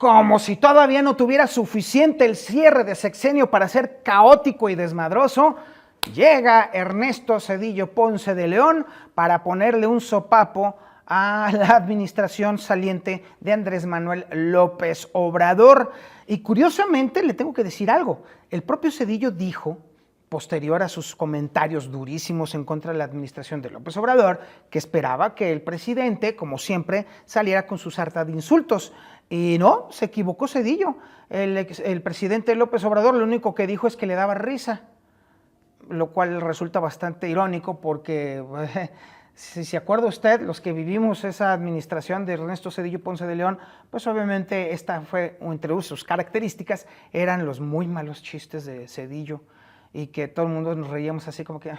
como si todavía no tuviera suficiente el cierre de sexenio para ser caótico y desmadroso, llega Ernesto Zedillo Ponce de León para ponerle un sopapo a la administración saliente de Andrés Manuel López Obrador. Y curiosamente le tengo que decir algo, el propio Zedillo dijo, posterior a sus comentarios durísimos en contra de la administración de López Obrador, que esperaba que el presidente, como siempre, saliera con su sarta de insultos. Y no, se equivocó Zedillo. El presidente López Obrador lo único que dijo es que le daba risa, lo cual resulta bastante irónico porque, si se acuerda usted, los que vivimos esa administración de Ernesto Zedillo Ponce de León, pues obviamente esta fue, entre sus características, eran los muy malos chistes de Zedillo, y que todo el mundo nos reíamos así como que,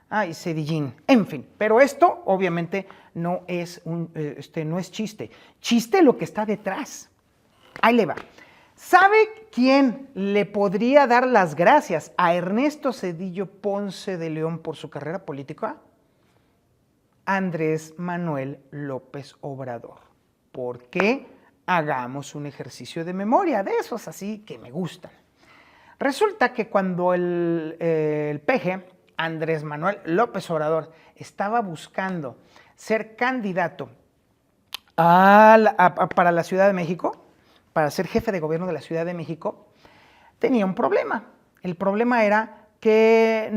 ay, Zedillín, en fin, pero esto obviamente no es no es chiste, chiste lo que está detrás. Ahí le va. ¿Sabe quién le podría dar las gracias a Ernesto Zedillo Ponce de León por su carrera política? Andrés Manuel López Obrador. ¿Por qué? Hagamos un ejercicio de memoria, de esos así que me gustan. Resulta que cuando el PG, Andrés Manuel López Obrador, estaba buscando ser candidato para la Ciudad de México, para ser jefe de gobierno de la Ciudad de México, tenía un problema. El problema era que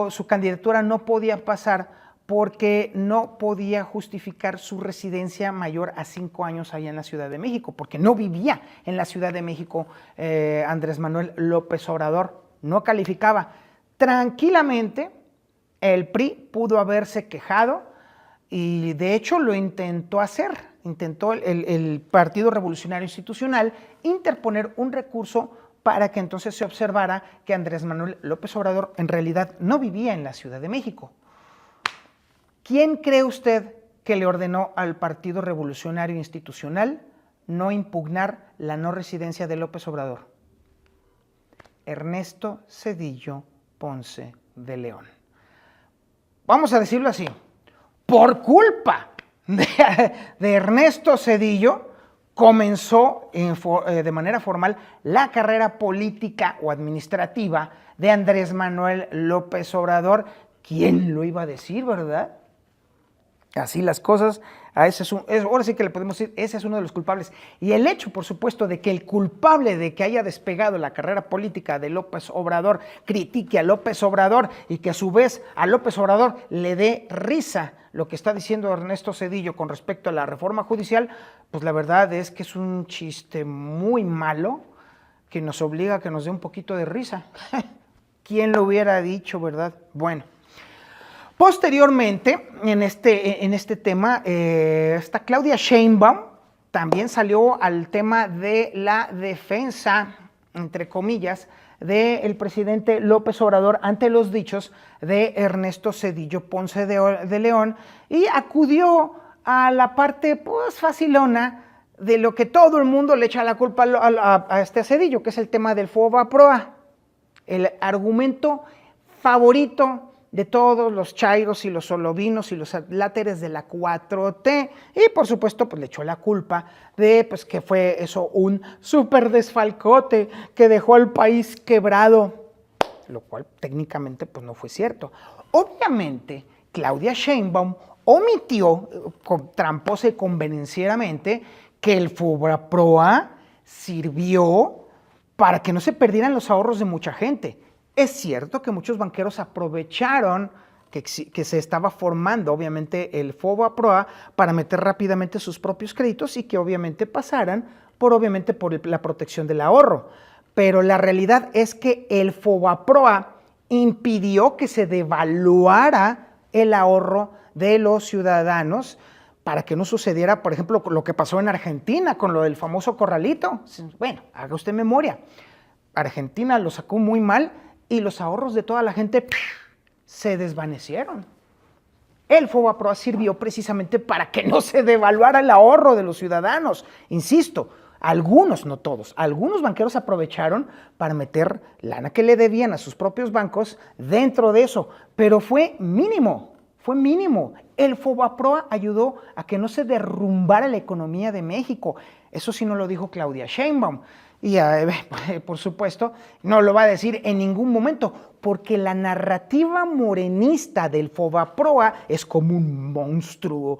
su candidatura no podía pasar porque no podía justificar su residencia mayor a 5 años allá en la Ciudad de México, porque no vivía en la Ciudad de México Andrés Manuel López Obrador, no calificaba. Tranquilamente, el PRI pudo haberse quejado y de hecho lo intentó hacer, intentó el Partido Revolucionario Institucional interponer un recurso para que entonces se observara que Andrés Manuel López Obrador en realidad no vivía en la Ciudad de México. ¿Quién cree usted que le ordenó al Partido Revolucionario Institucional no impugnar la no residencia de López Obrador? Ernesto Zedillo Ponce de León. Vamos a decirlo así, por culpa de Ernesto Zedillo, comenzó de manera formal la carrera política o administrativa de Andrés Manuel López Obrador. ¿Quién lo iba a decir, verdad? Así las cosas, ahora sí que le podemos decir, ese es uno de los culpables. Y el hecho, por supuesto, de que el culpable de que haya despegado la carrera política de López Obrador critique a López Obrador y que a su vez a López Obrador le dé risa lo que está diciendo Ernesto Zedillo con respecto a la reforma judicial, pues la verdad es que es un chiste muy malo que nos obliga a que nos dé un poquito de risa. ¿Quién lo hubiera dicho, verdad? Bueno. Posteriormente, en este tema, está Claudia Sheinbaum, también salió al tema de la defensa, entre comillas, del presidente López Obrador ante los dichos de Ernesto Zedillo Ponce de León y acudió a la parte pues facilona de lo que todo el mundo le echa la culpa a este Zedillo, que es el tema del FOBAPROA, el argumento favorito de todos los chairos y los solovinos y los láteres de la 4T, y por supuesto pues le echó la culpa de pues que fue eso un súper desfalcote que dejó al país quebrado, lo cual técnicamente pues no fue cierto. Obviamente Claudia Sheinbaum omitió tramposa y convenencieramente que el FOBAPROA sirvió para que no se perdieran los ahorros de mucha gente. Es cierto que muchos banqueros aprovecharon que se estaba formando obviamente el FOBAPROA para meter rápidamente sus propios créditos y que obviamente pasaran por la protección del ahorro. Pero la realidad es que el FOBAPROA impidió que se devaluara el ahorro de los ciudadanos para que no sucediera, por ejemplo, lo que pasó en Argentina con lo del famoso corralito. Bueno, haga usted memoria. Argentina lo sacó muy mal y los ahorros de toda la gente se desvanecieron. El FOBAPROA sirvió precisamente para que no se devaluara el ahorro de los ciudadanos. Insisto, algunos, no todos, algunos banqueros aprovecharon para meter lana que le debían a sus propios bancos dentro de eso, pero fue mínimo, fue mínimo. El Fobaproa ayudó a que no se derrumbara la economía de México. Eso sí no lo dijo Claudia Sheinbaum. Y por supuesto, no lo va a decir en ningún momento, porque la narrativa morenista del Fobaproa es como un monstruo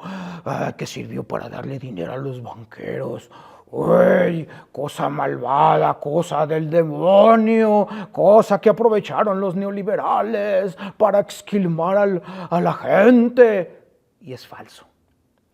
que sirvió para darle dinero a los banqueros. ¡Uy! Cosa malvada, cosa del demonio, cosa que aprovecharon los neoliberales para esquilmar a la gente. Y es falso.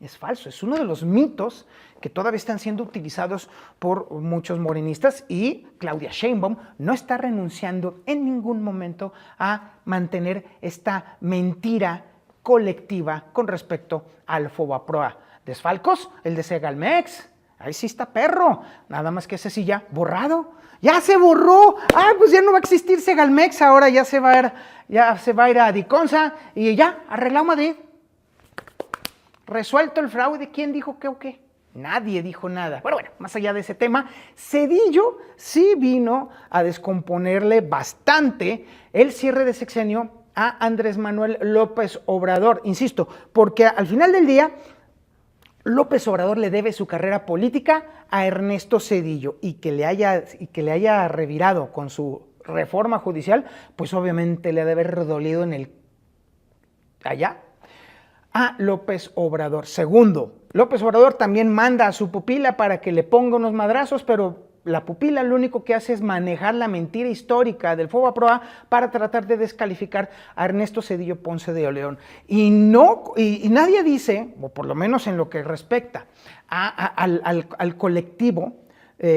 Es falso, es uno de los mitos que todavía están siendo utilizados por muchos morenistas y Claudia Sheinbaum no está renunciando en ningún momento a mantener esta mentira colectiva con respecto al Fobaproa. Desfalcos, el de Segalmex, ahí sí está perro, nada más que ese sí ya borrado. ¡Ya se borró! ¡Ah, pues ya no va a existir Segalmex! Ahora ya se va a ir a Diconsa y ya, arreglado Madrid. Resuelto el fraude, ¿quién dijo qué o qué? Nadie dijo nada. Pero bueno, más allá de ese tema, Zedillo sí vino a descomponerle bastante el cierre de sexenio a Andrés Manuel López Obrador. Insisto, porque al final del día, López Obrador le debe su carrera política a Ernesto Zedillo y que le haya revirado con su reforma judicial, pues obviamente le ha de haber dolido allá a López Obrador. Segundo, López Obrador también manda a su pupila para que le ponga unos madrazos, pero la pupila lo único que hace es manejar la mentira histórica del Fobaproa para tratar de descalificar a Ernesto Zedillo Ponce de León. Y nadie dice, o por lo menos en lo que respecta al colectivo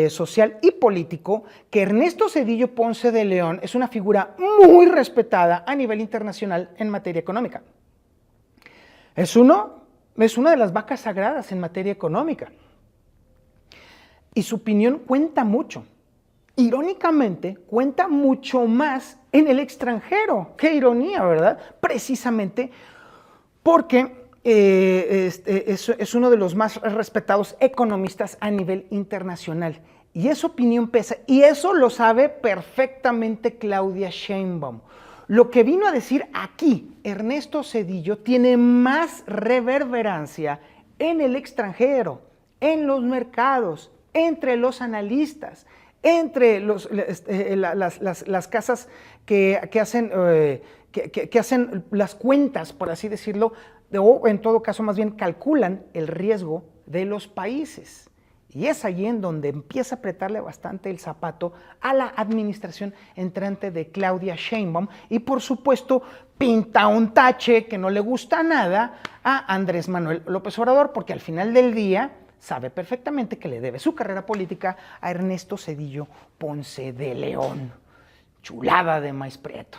social y político, que Ernesto Zedillo Ponce de León es una figura muy respetada a nivel internacional en materia económica. Es una de las vacas sagradas en materia económica. Y su opinión cuenta mucho. Irónicamente, cuenta mucho más en el extranjero. Qué ironía, ¿verdad? Precisamente porque es uno de los más respetados economistas a nivel internacional. Y esa opinión pesa. Y eso lo sabe perfectamente Claudia Sheinbaum. Lo que vino a decir aquí Ernesto Zedillo tiene más reverberancia en el extranjero, en los mercados, entre los analistas, entre las casas que hacen las cuentas, por así decirlo, o en todo caso más bien calculan el riesgo de los países. Y es allí en donde empieza a apretarle bastante el zapato a la administración entrante de Claudia Sheinbaum y por supuesto pinta un tache que no le gusta nada a Andrés Manuel López Obrador, porque al final del día sabe perfectamente que le debe su carrera política a Ernesto Zedillo Ponce de León. Chulada de maíz prieto.